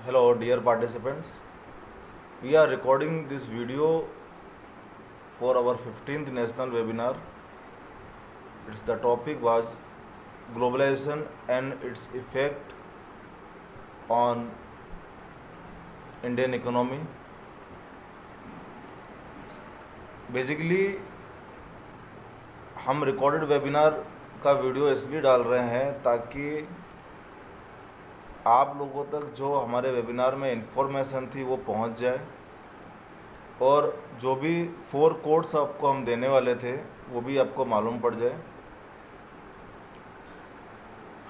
Hello dear participants, we are recording this video for our 15th national webinar. The topic was globalization and its effect on Indian economy. Basically हम recorded webinar का video इसलिए डाल रहे हैं ताकि आप लोगों तक जो हमारे वेबिनार में इंफॉर्मेशन थी वो पहुंच जाए और जो भी 4 कोड्स आपको हम देने वाले थे वो भी आपको मालूम पड़ जाए।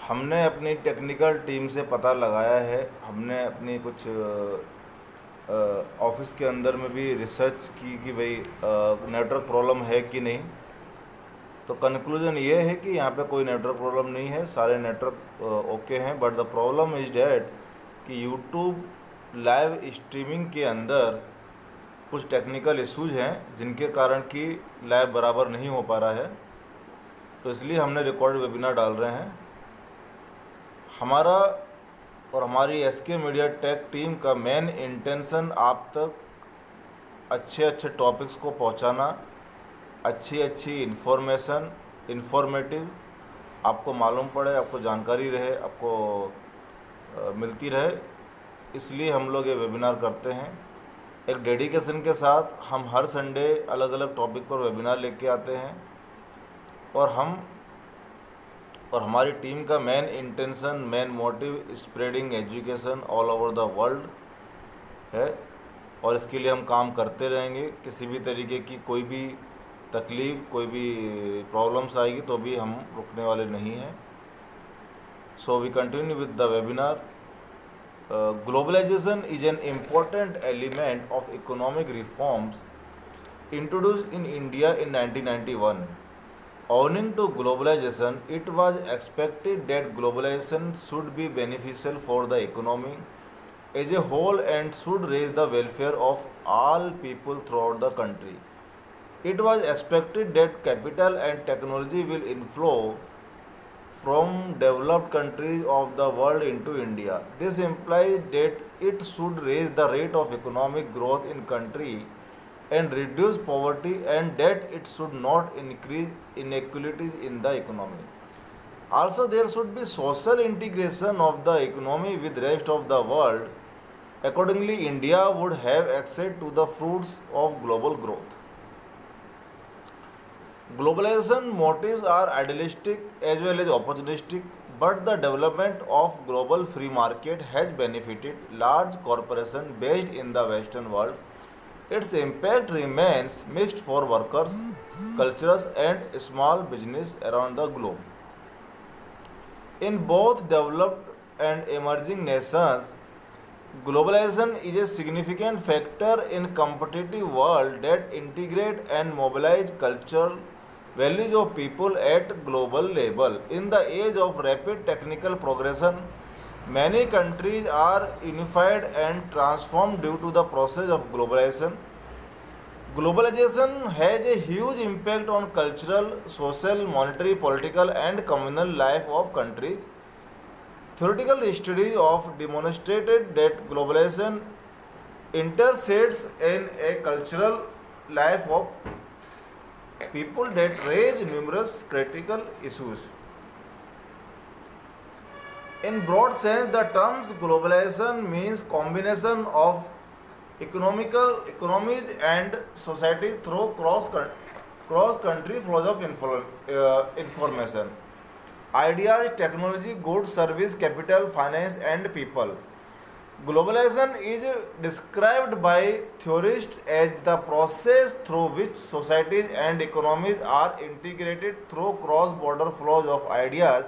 हमने अपनी टेक्निकल टीम से पता लगाया है, हमने अपनी कुछ ऑफिस के अंदर में भी रिसर्च की कि भाई नेटवर्क प्रॉब्लम है कि नहीं। तो कंक्लूजन ये है कि यहाँ पे कोई नेटवर्क प्रॉब्लम नहीं है, सारे नेटवर्क ओके हैं। But the problem is that कि यूट्यूब लाइव स्ट्रीमिंग के अंदर कुछ टेक्निकल इश्यूज हैं जिनके कारण कि लाइव बराबर नहीं हो पा रहा है, तो इसलिए हमने रिकॉर्ड वेबिनार डाल रहे हैं। हमारा और हमारी एसके मीडिया टेक टीम का मेन इंटेंशन आप तक अच्छे अच्छे टॉपिक्स को पहुंचाना, अच्छी इन्फॉर्मेटिव आपको मालूम पड़े, आपको जानकारी रहे, आपको मिलती रहे, इसलिए हम लोग ये वेबिनार करते हैं। एक डेडिकेशन के साथ हम हर संडे अलग अलग टॉपिक पर वेबिनार लेके आते हैं और हमारी टीम का main intention, main motive spreading education all over the world है और इसके लिए हम काम करते रहेंगे। किसी भी तरीके की कोई भी तकलीफ़, कोई भी प्रॉब्लम्स आएगी तो भी हम रुकने वाले नहीं हैं। So we continue with the webinar. Globalization is an important element of economic reforms introduced in India in 1991. Owing to globalization, it was expected that globalization should be beneficial for the economy as a whole and should raise the welfare of all people throughout the country. It was expected that capital and technology will inflow from developed countries of the world into India. This implies that it should raise the rate of economic growth in country and reduce poverty, and that it should not increase inequalities in the economy. Also, there should be social integration of the economy with rest of the world. Accordingly, India would have access to the fruits of global growth. Globalization motives are idealistic as well as opportunistic, but the development of global free market has benefited large corporations based in the Western world. Its impact remains mixed for workers, cultures, and small business around the globe. In both developed and emerging nations, globalization is a significant factor in competitive world that integrate and mobilize cultural values of people at global level. In the age of rapid technical progression, many countries are unified and transformed due to the process of globalization. Globalization has a huge impact on cultural, social, monetary, political, and communal life of countries. Theoretical studies have demonstrated that globalization intersects in a cultural life of people that raise numerous critical issues. In broad sense, the terms globalization means combination of economies and society through cross-country flows of information, ideas, technology, goods, service, capital, finance, and people. Globalization is described by theorists as the process through which societies and economies are integrated through cross-border flows of ideas,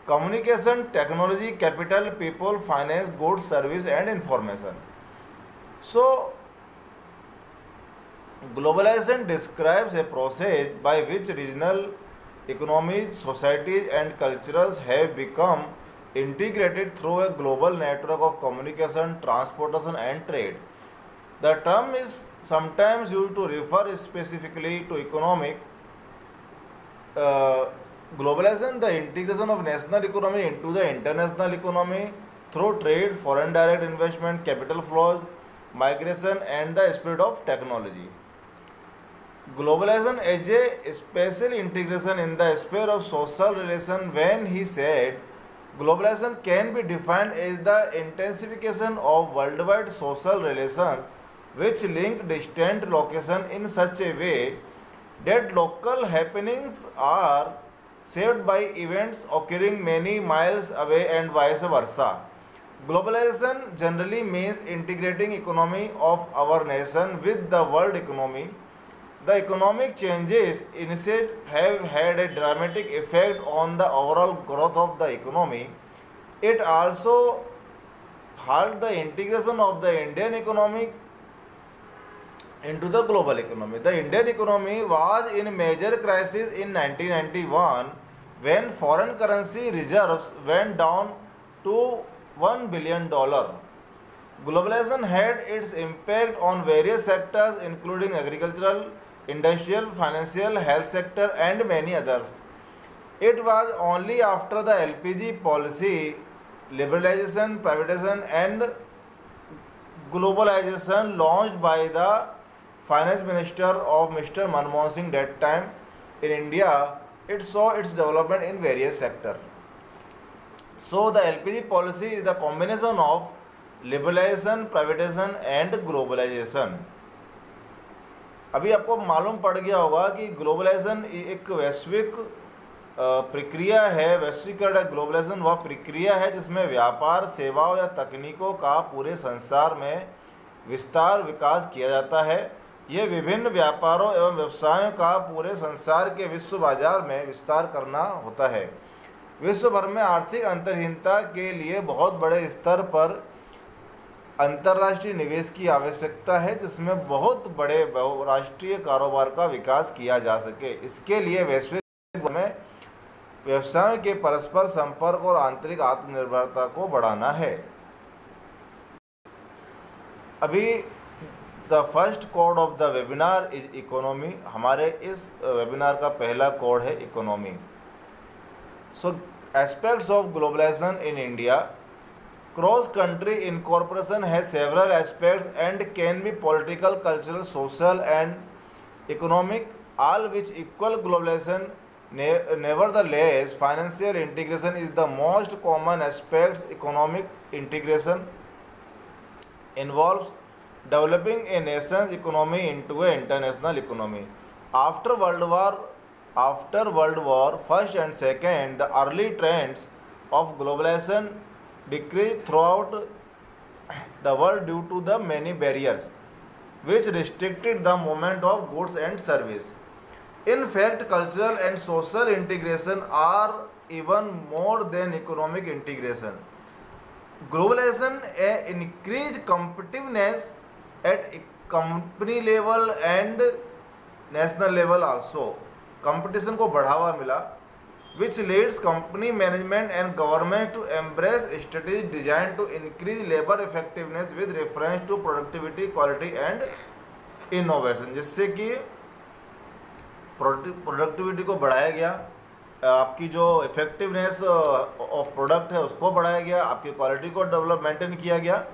communication, technology, capital, people, finance, goods, service, and information. So, globalization describes a process by which regional economies, societies, and cultures have become integrated through a global network of communication, transportation, and trade. The term is sometimes used to refer specifically to economic globalization, the integration of national economy into the international economy, through trade, foreign direct investment, capital flows, migration, and the spread of technology. Globalization is a special integration in the sphere of social relation when he said globalization can be defined as the intensification of worldwide social relations which link distant locations in such a way that local happenings are shaped by events occurring many miles away and vice versa. Globalization generally means integrating economy of our nation with the world economy. The economic changes initiated have had a dramatic effect on the overall growth of the economy. It also halted the integration of the Indian economy into the global economy. The Indian economy was in major crisis in 1991 when foreign currency reserves went down to $1 billion. Globalization had its impact on various sectors including agricultural, industrial, financial, health sector and many others. It was only after the LPG policy, liberalization, privatization and globalization launched by the finance minister of Mr. Manmohan Singh that time in India, it saw its development in various sectors. So the LPG policy is the combination of liberalization, privatization and globalization. अभी आपको मालूम पड़ गया होगा कि globalisation एक वैश्विक प्रक्रिया है। वैश्वीकरण ग्लोबलाइजेशन वह प्रक्रिया है जिसमें व्यापार, सेवाओं या तकनीकों का पूरे संसार में विस्तार विकास किया जाता है। ये विभिन्न व्यापारों एवं व्यवसायों का पूरे संसार के विश्व बाजार में विस्तार करना होता है। विश्व भर में आर्थिक अंतरहीनता के लिए बहुत बड़े स्तर पर अंतर्राष्ट्रीय निवेश की आवश्यकता है जिसमें बहुत बड़े बहुराष्ट्रीय कारोबार का विकास किया जा सके। इसके लिए वैश्विक में व्यवसायों के परस्पर संपर्क और आंतरिक आत्मनिर्भरता को बढ़ाना है। अभी the first code of the webinar is economy. हमारे इस वेबिनार का पहला कोड है economy. So aspects of globalization in India. Cross country incorporation has several aspects and can be political, cultural, social and economic, all which equal globalization. Nevertheless, financial integration is the most common aspect. Economic integration involves developing a nation's economy into an international economy. After World War First and Second, the early trends of globalization decreased throughout the world due to the many barriers which restricted the movement of goods and service. In fact, cultural and social integration are even more than economic integration. Globalization increased competitiveness at company level and national level also. Competition को बढ़ावा मिला, which leads company management and government to embrace strategies designed to increase labor effectiveness with reference to productivity, quality and innovation, जिससे कि productivity को बढ़ाया गया, आपकी जो इफेक्टिवनेस ऑफ प्रोडक्ट है उसको बढ़ाया गया, आपकी क्वालिटी को डेवलप मेंटेन किया गया।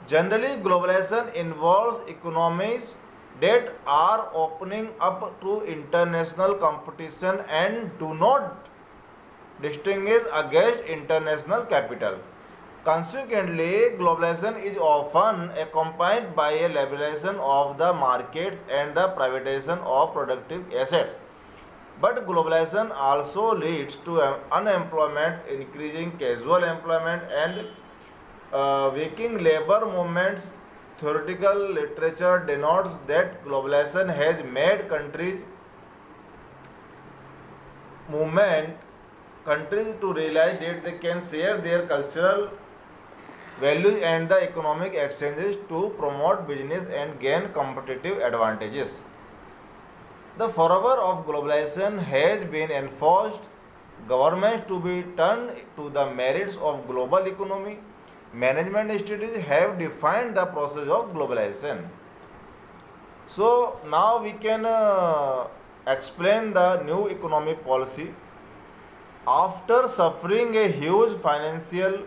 Generally globalization involves economies that are opening up to international competition and do not distinguish against international capital. Consequently, globalization is often accompanied by a liberalization of the markets and the privatization of productive assets. But globalization also leads to unemployment, increasing casual employment and weakening labor movements. Theoretical literature denotes that globalization has made countries to realize that they can share their cultural values and the economic exchanges to promote business and gain competitive advantages. The fervor of globalization has been enforced governments to be turned to the merits of global economy. Management studies have defined the process of globalization. So now we can explain the new economic policy. After suffering a huge financial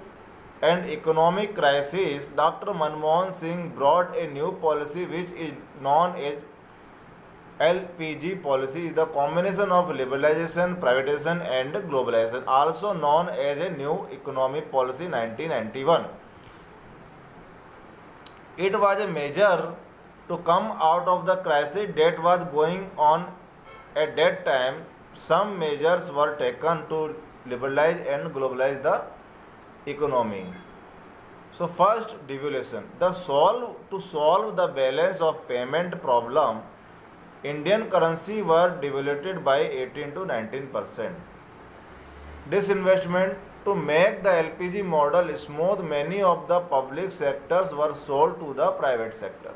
and economic crisis, Dr. Manmohan Singh brought a new policy which is known as LPG policy, is the combination of liberalization, privatization and globalization, also known as a new economic policy 1991. It was a measure to come out of the crisis that was going on at that time. Some measures were taken to liberalize and globalize the economy. So first, devaluation. To solve the balance of payment problem, Indian currency were devalued by 18 to 19%. Disinvestment. To make the LPG model smooth, many of the public sectors were sold to the private sector.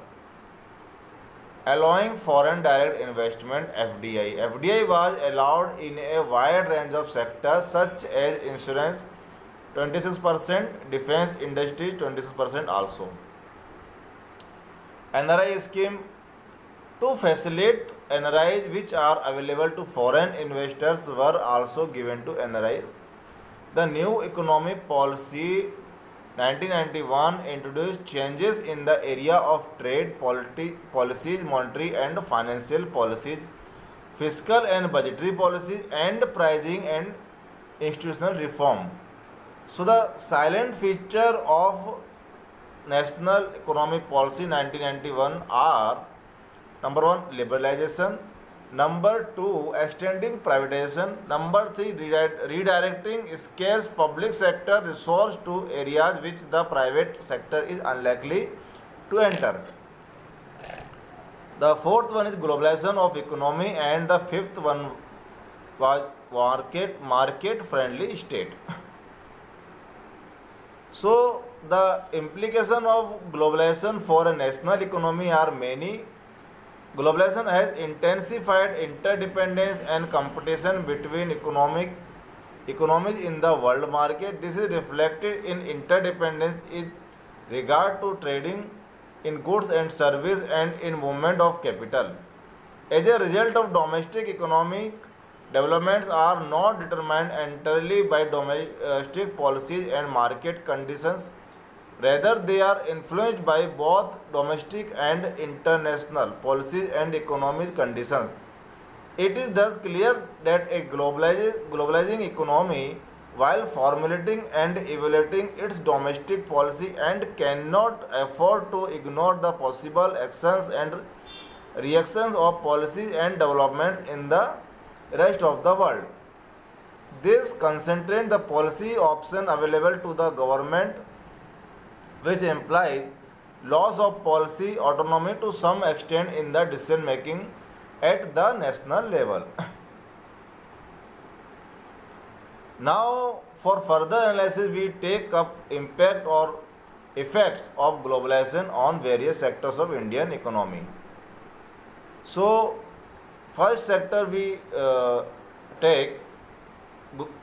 Allowing foreign direct investment (FDI). FDI was allowed in a wide range of sectors such as insurance 26%, defense industry 26% also. NRI scheme. To facilitate NRIs which are available to foreign investors were also given to NRIs. The new economic policy 1991 introduced changes in the area of trade policies, monetary and financial policies, fiscal and budgetary policies, and pricing and institutional reform. So the silent feature of National Economic Policy 1991 are: number 1, liberalization; number 2, extending privatization; number 3, redirecting scarce public sector resource to areas which the private sector is unlikely to enter. The fourth one is globalization of economy, and the fifth one was market friendly state. So the implication of globalization for a national economy are many. Globalization has intensified interdependence and competition between economies in the world market. This is reflected in interdependence in regard to trading in goods and services and in movement of capital. As a result of domestic economic developments are not determined entirely by domestic policies and market conditions. Rather, they are influenced by both domestic and international policies and economic conditions. It is thus clear that a globalizing economy, while formulating and evaluating its domestic policy, and cannot afford to ignore the possible actions and reactions of policies and developments in the rest of the world. This concentrates the policy option available to the government, which implies loss of policy autonomy to some extent in the decision making at the national level. Now, for further analysis, we take up impact or effects of globalization on various sectors of Indian economy. So, first sector we take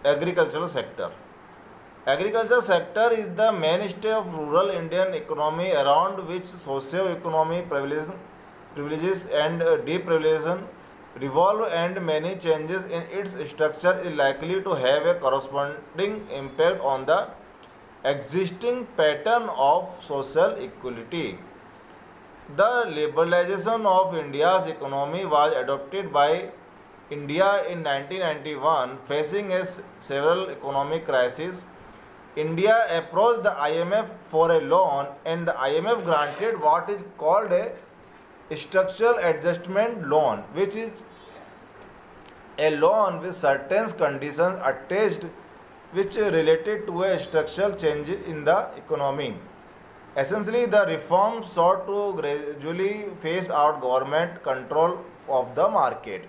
agricultural sector. Agriculture sector is the mainstay of rural Indian economy, around which socio-economic privileges and deprivation revolve, and many changes in its structure is likely to have a corresponding impact on the existing pattern of social equality. The liberalization of India's economy was adopted by India in 1991, facing several economic crises. India approached the IMF for a loan, and the IMF granted what is called a structural adjustment loan, which is a loan with certain conditions attached which related to a structural change in the economy. Essentially, the reform sought to gradually phase out government control of the market,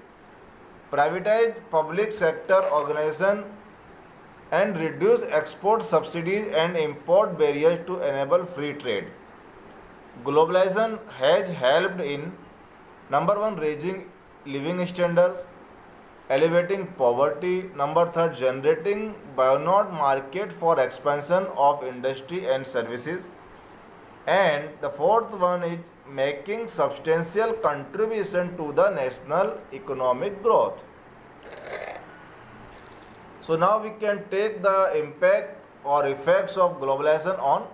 privatize public sector organization, and reduce export subsidies and import barriers to enable free trade. Globalization has helped in: number 1, raising living standards, elevating poverty; number 3, generating buoyant market for expansion of industry and services; and the fourth one is making substantial contribution to the national economic growth. So now we can take the impact or effects of globalization on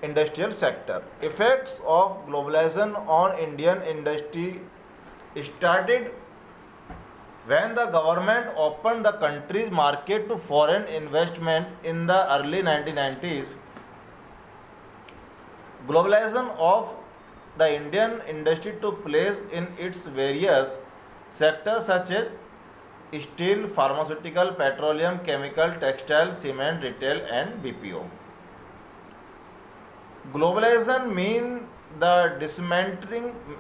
industrial sector. Effects of globalization on Indian industry started when the government opened the country's market to foreign investment in the early 1990s. Globalization of the Indian industry took place in its various sectors such as steel, pharmaceutical, petroleum, chemical, textile, cement, retail and BPO. Globalization means the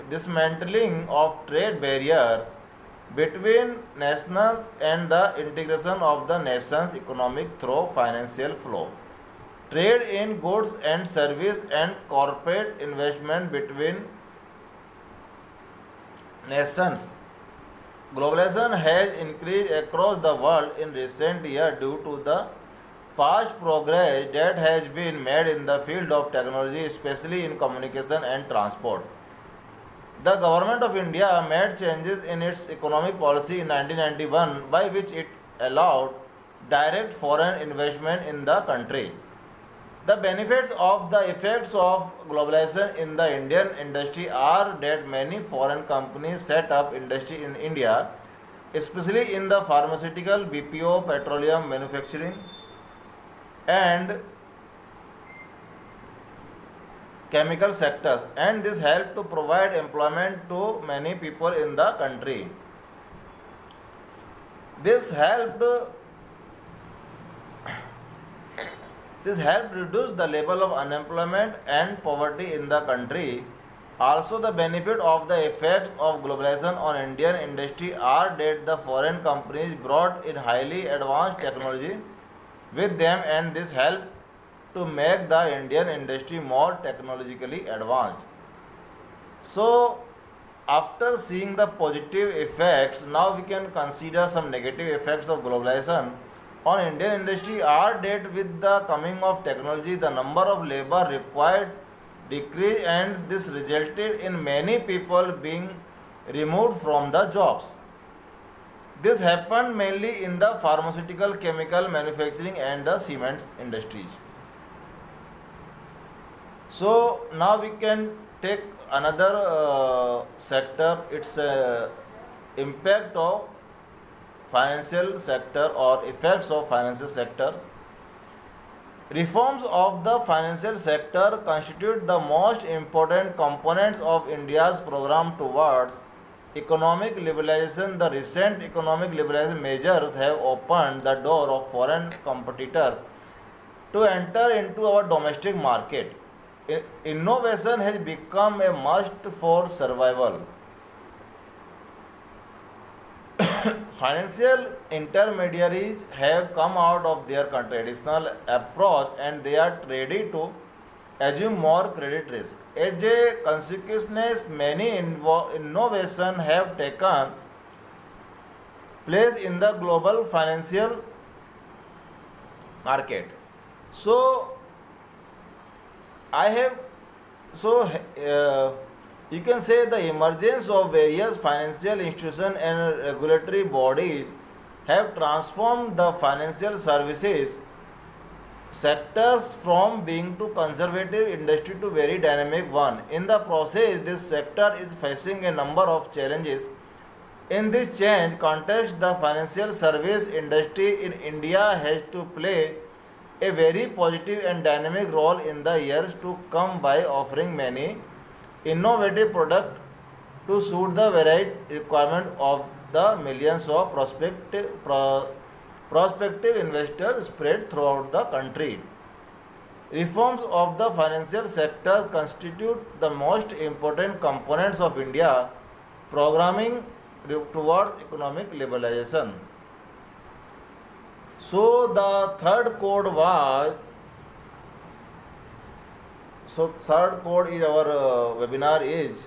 dismantling of trade barriers between nations and the integration of the nation's economic through financial flow, trade in goods and service and corporate investment between nations. Globalization has increased across the world in recent years due to the fast progress that has been made in the field of technology, especially in communication and transport. The Government of India made changes in its economic policy in 1991 by which it allowed direct foreign investment in the country. The benefits of the effects of globalization in the Indian industry are that many foreign companies set up industry in India, especially in the pharmaceutical, BPO, petroleum, manufacturing and chemical sectors, and this helped to provide employment to many people in the country. This helped reduce the level of unemployment and poverty in the country. Also, the benefit of the effects of globalization on Indian industry are that the foreign companies brought in highly advanced technology with them, and this helped to make the Indian industry more technologically advanced. So, after seeing the positive effects, now we can consider some negative effects of globalization on Indian industry are that with the coming of technology, the number of labor required decreased, and this resulted in many people being removed from the jobs. This happened mainly in the pharmaceutical, chemical, manufacturing and the cement industries. So now we can take another sector, its impact of financial sector or effects of financial sector. Reforms of the financial sector constitute the most important components of India's program towards economic liberalization. The recent economic liberalization measures have opened the door of foreign competitors to enter into our domestic market. Innovation has become a must for survival. Financial intermediaries have come out of their traditional approach and they are ready to assume more credit risk. As a consequence, many innovations have taken place in the global financial market. So, you can say the emergence of various financial institutions and regulatory bodies have transformed the financial services sectors from being to conservative industry to very dynamic one. In the process, this sector is facing a number of challenges. In this change context, the financial service industry in India has to play a very positive and dynamic role in the years to come by offering many innovative products to suit the varied requirement of the millions of prospective investors spread throughout the country. Reforms of the financial sector constitute the most important components of India programming towards economic liberalization. So the third code is our webinar is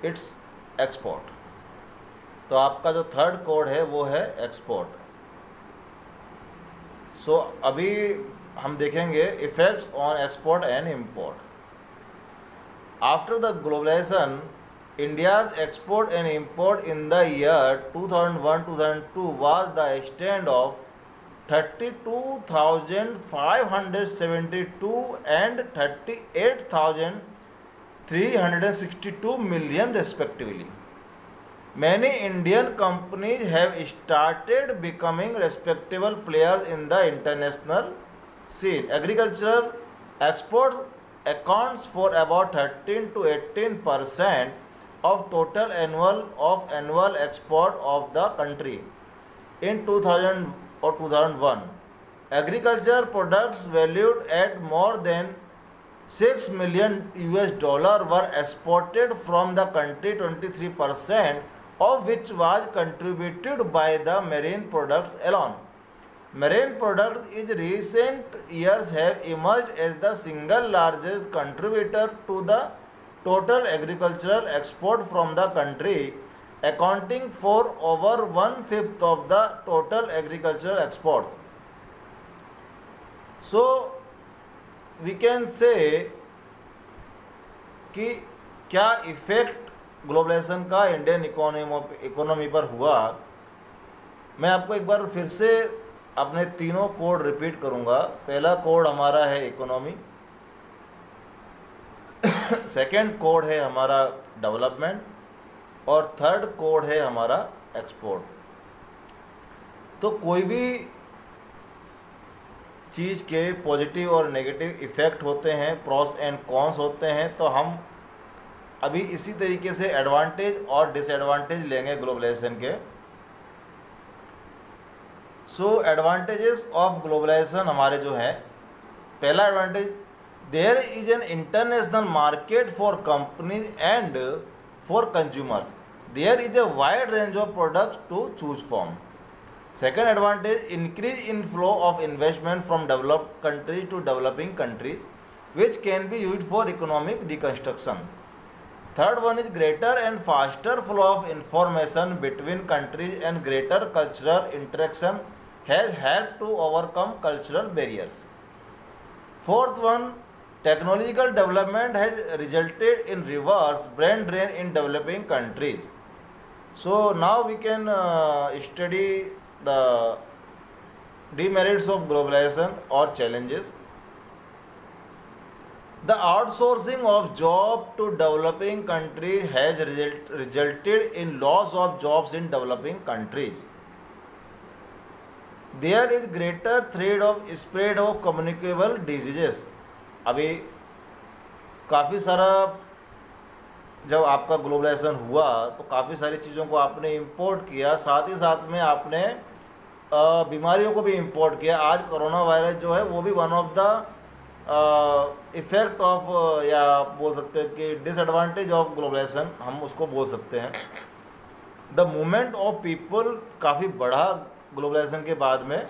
its export. तो आपका जो third code है वो है export. सो अभी हम देखेंगे effects on export and import. After the globalization, India's export and import in the year 2001-2002 was the extent of 32,572 and 38,362 million respectively. Many Indian companies have started becoming respectable players in the international scene. Agricultural exports accounts for about 13 to 18% of total annual export of the country. In 2000 or 2001, agriculture products valued at more than $6 million were exported from the country, 23% of which was contributed by the marine products alone. Marine products in recent years have emerged as the single largest contributor to the total agricultural export from the country, accounting for over one-fifth of the total agricultural export. So, we can say कि क्या effect globalisation का Indian economy पर हुआ। मैं आपको एक बार फिर से अपने तीनों कोड रिपीट करूंगा। पहला कोड हमारा है इकोनॉमी, सेकंड कोड है हमारा डेवलपमेंट और थर्ड कोड है हमारा एक्सपोर्ट। तो कोई भी चीज़ के पॉजिटिव और नेगेटिव इफ़ेक्ट होते हैं, प्रॉस एंड कॉन्स होते हैं। तो हम अभी इसी तरीके से एडवांटेज और डिसएडवांटेज लेंगे ग्लोबलाइजेशन के। सो एडवांटेजेस ऑफ ग्लोबलाइजेशन हमारे जो हैं, पहला advantage, there is an international market for companies and for consumers, there is a wide range of products to choose from. Second advantage, increase in flow of investment from developed countries to developing countries, which can be used for economic reconstruction. Third one is greater and faster flow of information between countries and greater cultural interaction has helped to overcome cultural barriers. Fourth one, technological development has resulted in reverse brain drain in developing countries. So now we can study the demerits of globalization or challenges. The outsourcing of job to developing countries has resulted in loss of jobs in developing countries. There is greater threat of spread of communicable diseases. अभी काफ़ी सारा जब आपका globalisation हुआ तो काफ़ी सारी चीज़ों को आपने इंपोर्ट किया, साथ ही साथ में आपने बीमारियों को भी इंपोर्ट किया। आज कोरोना वायरस जो है वो भी one of the effect of, या बोल सकते हैं कि डिसएडवांटेज ऑफ ग्लोबलाइजेशन हम उसको बोल सकते हैं। द मूवमेंट ऑफ पीपल काफ़ी बढ़ा ग्लोबलाइजेशन के बाद में।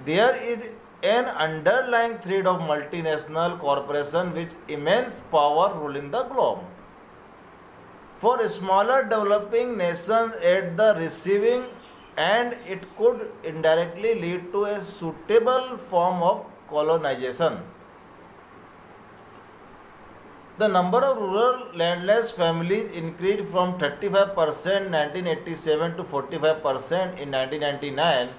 There is an underlying thread of multinational corporation which immense power ruling the globe. For smaller developing nations at the receiving end, it could indirectly lead to a suitable form of colonization. The number of rural landless families increased from 35% 1987 to 45% in 1999,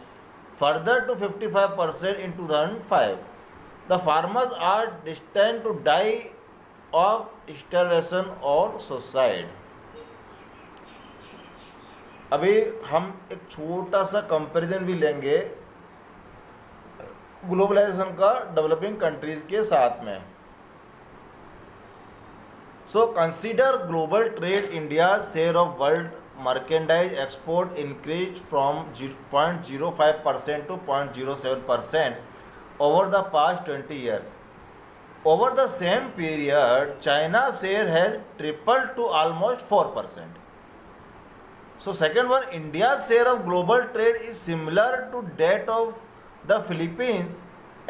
further to 55% in 2005. The farmers are destined to die of starvation or suicide. अभी हम एक छोटा सा comparison भी लेंगे globalisation का developing countries के साथ में। So consider global trade, India share of world merchandise export increase from 0.05% to 0.07% over the past 20 years. Over the same period, China's share has tripled to almost 4%. So second one, India's share of global trade is similar to that of the Philippines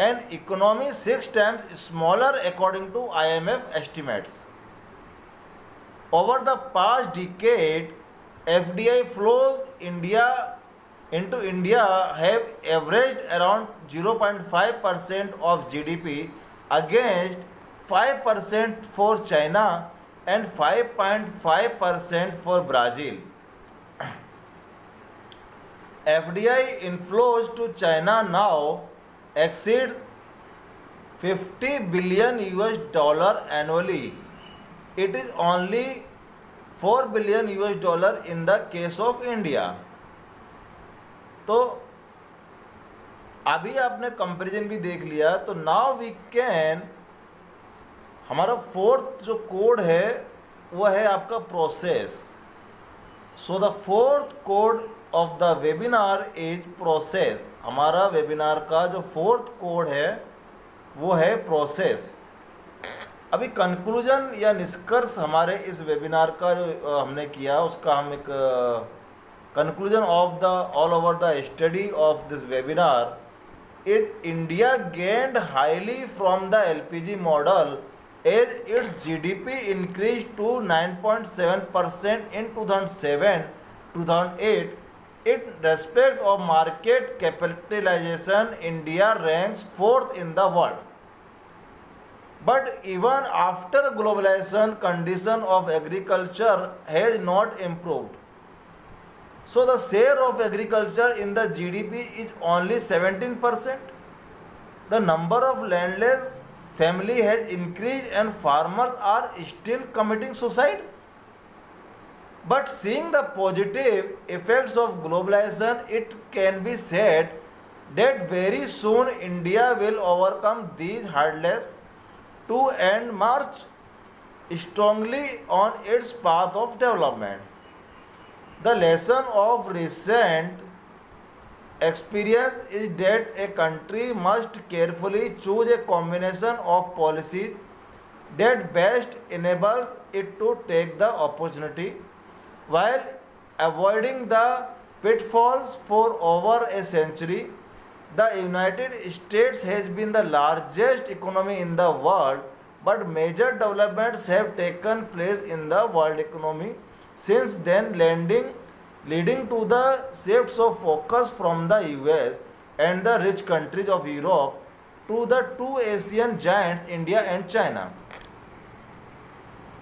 and economy 6 times smaller according to IMF estimates. Over the past decade, FDI flows into India have averaged around 0.5% of GDP against 5% for China and 5.5% for Brazil. FDI inflows to China now exceed 50 billion US dollar annually. It is only 4 billion US dollar in the case of India. तो अभी आपने comparison भी देख लिया, तो now we can, हमारा fourth जो code है वो है आपका process. So the fourth code of the webinar is process. हमारा वेबिनार का जो फोर्थ कोड है वो है प्रोसेस. अभी कंक्लूजन या निष्कर्ष हमारे इस वेबिनार का जो हमने किया उसका हम एक conclusion of the all over the study of this webinar is India gained highly from the LPG model as its GDP increased to 9.7% in 2007-2008. In respect of market capitalization, India ranks 4th in the world. But even after globalization, condition of agriculture has not improved. So the share of agriculture in the GDP is only 17%. The number of landless family has increased and farmers are still committing suicide. But seeing the positive effects of globalization, it can be said that very soon India will overcome these hurdles to and march strongly on its path of development. The lesson of recent experience is that a country must carefully choose a combination of policies that best enables it to take the opportunity while avoiding the pitfalls. For over a century, the United States has been the largest economy in the world, but major developments have taken place in the world economy since then, leading to the shifts of focus from the US and the rich countries of Europe to the two Asian giants, India and China.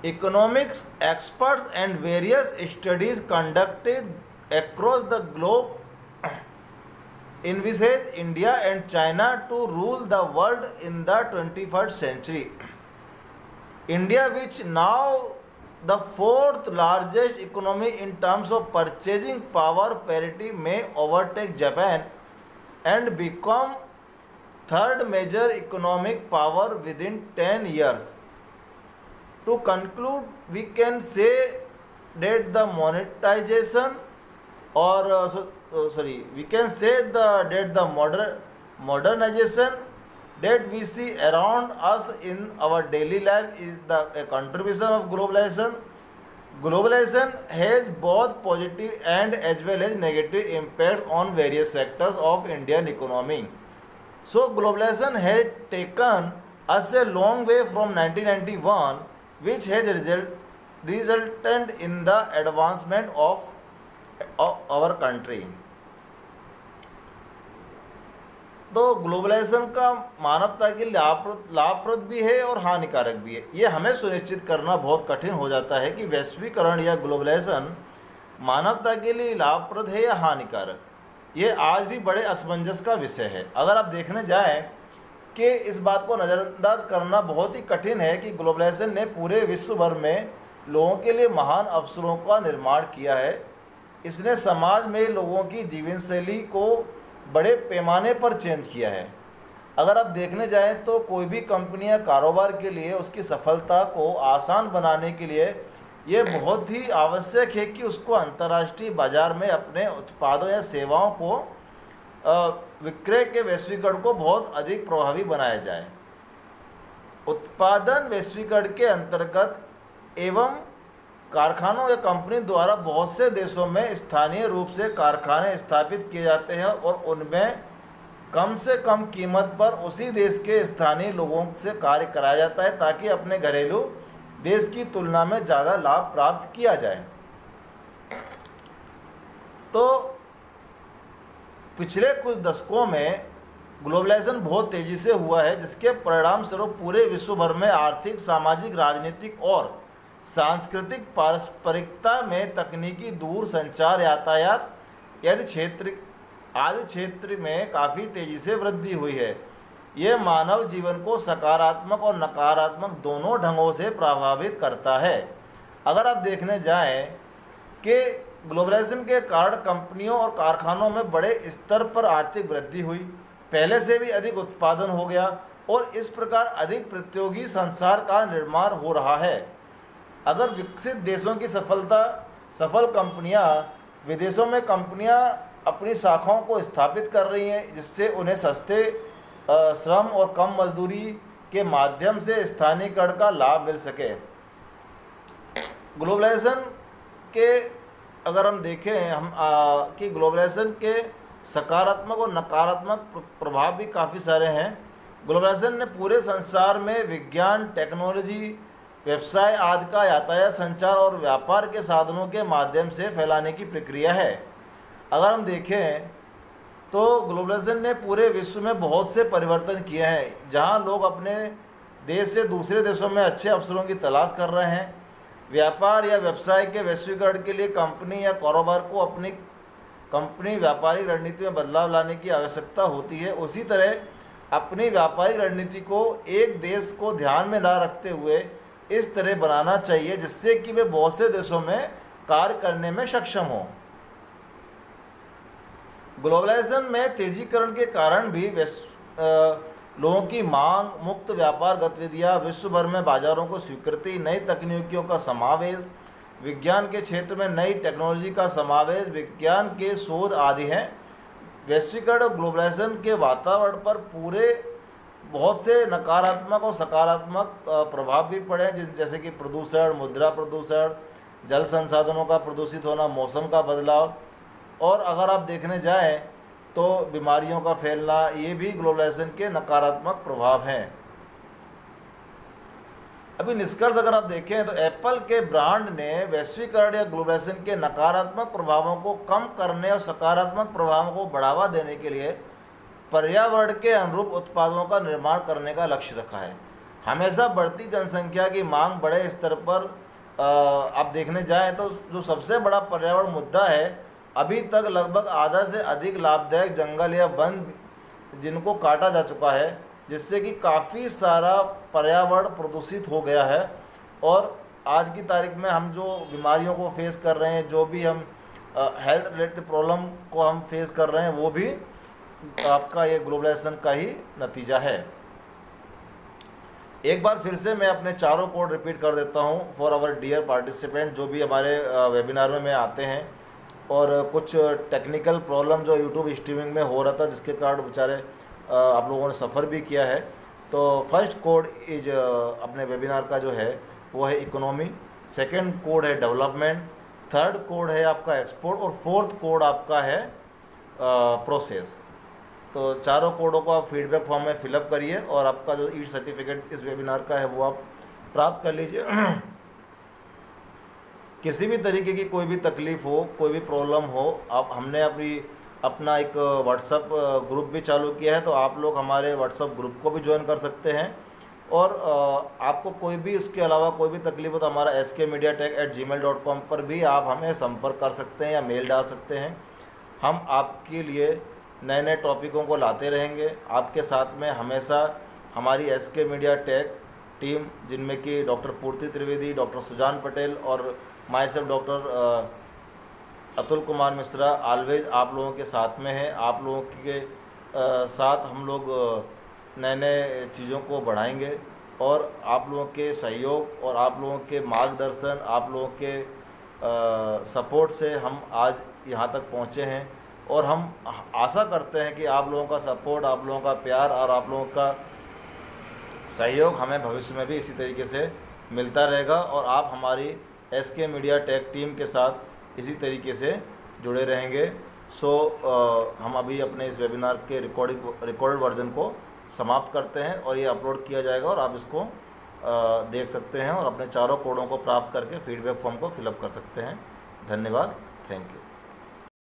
Economics experts and various studies conducted across the globe envisage India and China to rule the world in the 21st century. India, which now the fourth largest economy in terms of purchasing power parity, may overtake Japan and become third major economic power within 10 years. To conclude, we can say that the monetization that the modernization that we see around us in our daily life is a contribution of globalization. Globalization has both positive and as well as negative impacts on various sectors of Indian economy. So globalization has taken us a long way from 1991, which has resulted in the advancement of our country. तो globalisation का मानवता के लिए लाभप्रद भी है और हानिकारक भी है. ये हमें सुनिश्चित करना बहुत कठिन हो जाता है कि वैश्वीकरण या ग्लोबलाइजेशन मानवता के लिए लाभप्रद है या हानिकारक. ये आज भी बड़े असमंजस का विषय है. अगर आप देखने जाएं कि इस बात को नज़रअंदाज करना बहुत ही कठिन है कि ग्लोबलाइजेशन ने पूरे विश्व भर में लोगों के लिए महान अवसरों का निर्माण किया है. इसने समाज में लोगों की जीवन शैली को बड़े पैमाने पर चेंज किया है. अगर आप देखने जाएं तो कोई भी कंपनियां कारोबार के लिए उसकी सफलता को आसान बनाने के लिए ये बहुत ही आवश्यक है कि उसको अंतर्राष्ट्रीय बाजार में अपने उत्पादों या सेवाओं को विक्रय के वैश्वीकरण को बहुत अधिक प्रभावी बनाया जाए. उत्पादन वैश्वीकरण के अंतर्गत एवं कारखानों या कंपनी द्वारा बहुत से देशों में स्थानीय रूप से कारखाने स्थापित किए जाते हैं और उनमें कम से कम कीमत पर उसी देश के स्थानीय लोगों से कार्य कराया जाता है ताकि अपने घरेलू देश की तुलना में ज़्यादा लाभ प्राप्त किया जाए. तो पिछले कुछ दशकों में ग्लोबलाइजेशन बहुत तेज़ी से हुआ है, जिसके परिणाम स्वरूप पूरे विश्व भर में आर्थिक, सामाजिक, राजनीतिक और सांस्कृतिक पारस्परिकता में तकनीकी, दूर संचार, यातायात आदि क्षेत्र आदि क्षेत्र में काफ़ी तेज़ी से वृद्धि हुई है। ये मानव जीवन को सकारात्मक और नकारात्मक दोनों ढंगों से प्रभावित करता है। अगर आप देखने जाएं कि ग्लोबलाइजेशन के कारण कंपनियों और कारखानों में बड़े स्तर पर आर्थिक वृद्धि हुई, पहले से भी अधिक उत्पादन हो गया और इस प्रकार अधिक प्रतियोगी संसार का निर्माण हो रहा है। अगर विकसित देशों की सफल कंपनियां विदेशों में कंपनियां अपनी शाखाओं को स्थापित कर रही हैं, जिससे उन्हें सस्ते श्रम और कम मजदूरी के माध्यम से स्थानीयकरण का लाभ मिल सके। ग्लोबलाइजेशन के अगर हम देखें कि ग्लोबलाइजेशन के सकारात्मक और नकारात्मक प्रभाव भी काफ़ी सारे हैं। ग्लोबलाइजेशन ने पूरे संसार में विज्ञान, टेक्नोलॉजी, व्यवसाय आदि का यातायात, संचार और व्यापार के साधनों के माध्यम से फैलाने की प्रक्रिया है। अगर हम देखें तो ग्लोबलाइजेशन ने पूरे विश्व में बहुत से परिवर्तन किए हैं। जहां लोग अपने देश से दूसरे देशों में अच्छे अवसरों की तलाश कर रहे हैं, व्यापार या व्यवसाय के वैश्वीकरण के लिए कंपनी या कारोबार को अपनी कंपनी व्यापारिक रणनीति में बदलाव लाने की आवश्यकता होती है, उसी तरह अपनी व्यापारिक रणनीति को एक देश को ध्यान में ना रखते हुए इस तरह बनाना चाहिए जिससे कि वे बहुत से देशों में कार्य करने में सक्षम हों। ग्लोबलाइजेशन में तेजीकरण के कारण भी लोगों की मांग, मुक्त व्यापार गतिविधियां, विश्व भर में बाजारों को स्वीकृति, नई तकनीकों का समावेश, विज्ञान के क्षेत्र में नई टेक्नोलॉजी का समावेश, विज्ञान के शोध आदि हैं। वैश्वीकरण और ग्लोबलाइजेशन के वातावरण पर पूरे बहुत से नकारात्मक और सकारात्मक प्रभाव भी पड़े, जैसे कि प्रदूषण, मुद्रा प्रदूषण, जल संसाधनों का प्रदूषित होना, मौसम का बदलाव, और अगर आप देखने जाएं तो बीमारियों का फैलना, ये भी ग्लोबलाइजेशन के नकारात्मक प्रभाव हैं। अभी निष्कर्ष अगर आप देखें तो एप्पल के ब्रांड ने वैश्वीकरण या ग्लोबलाइजेशन के नकारात्मक प्रभावों को कम करने और सकारात्मक प्रभावों को बढ़ावा देने के लिए पर्यावरण के अनुरूप उत्पादों का निर्माण करने का लक्ष्य रखा है। हमेशा बढ़ती जनसंख्या की मांग बड़े स्तर पर आप देखने जाएं तो जो सबसे बड़ा पर्यावरण मुद्दा है, अभी तक लगभग आधा से अधिक लाभदायक जंगल या वन जिनको काटा जा चुका है, जिससे कि काफ़ी सारा पर्यावरण प्रदूषित हो गया है। और आज की तारीख में हम जो बीमारियों को फेस कर रहे हैं, जो भी हम हेल्थ रिलेटेड प्रॉब्लम को हम फेस कर रहे हैं, वो भी आपका ये ग्लोबलाइजेशन का ही नतीजा है। एक बार फिर से मैं अपने चारों कोड रिपीट कर देता हूँ फॉर आवर डियर पार्टिसिपेंट जो भी हमारे वेबिनार में आते हैं। और कुछ टेक्निकल प्रॉब्लम जो यूट्यूब स्ट्रीमिंग में हो रहा था, जिसके कारण बेचारे आप लोगों ने सफ़र भी किया है। तो फर्स्ट कोड इज अपने वेबिनार का जो है वो है इकोनॉमी, सेकंड कोड है डेवलपमेंट, थर्ड कोड है आपका एक्सपोर्ट और फोर्थ कोड आपका है प्रोसेस। तो चारों कोडों को आप फीडबैक फॉर्म में फिलअप करिए और आपका जो ई सर्टिफिकेट इस वेबिनार का है वो आप प्राप्त कर लीजिए। किसी भी तरीके की कोई भी तकलीफ़ हो, कोई भी प्रॉब्लम हो, आप हमने अपना एक व्हाट्सअप ग्रुप भी चालू किया है, तो आप लोग हमारे व्हाट्सअप ग्रुप को भी ज्वाइन कर सकते हैं। और आपको कोई भी उसके अलावा कोई भी तकलीफ हो तो हमारा skmediatech@gmail.com पर भी आप हमें संपर्क कर सकते हैं या मेल डाल सकते हैं। हम आपके लिए नए नए टॉपिकों को लाते रहेंगे। आपके साथ में हमेशा हमारी SK मीडिया टेक टीम, जिनमें कि डॉक्टर पूर्ति त्रिवेदी, डॉक्टर सुजान पटेल और my self doctor Atul Kumar Mishra always आप लोगों के साथ में है। आप लोगों के साथ हम लोग नए नए चीज़ों को बढ़ाएंगे और आप लोगों के सहयोग और आप लोगों के मार्गदर्शन, आप लोगों के सपोर्ट से हम आज यहाँ तक पहुँचे हैं। और हम आशा करते हैं कि आप लोगों का सपोर्ट, आप लोगों का प्यार और आप लोगों का सहयोग हमें भविष्य में भी इसी तरीके से मिलता रहेगा और आप हमारी SK मीडिया टेक टीम के साथ इसी तरीके से जुड़े रहेंगे। हम अभी अपने इस वेबिनार के रिकॉर्डेड वर्जन को समाप्त करते हैं और ये अपलोड किया जाएगा और आप इसको देख सकते हैं और अपने चारों कोडों को प्राप्त करके फीडबैक फॉर्म को फिलअप कर सकते हैं। धन्यवाद, थैंक यू।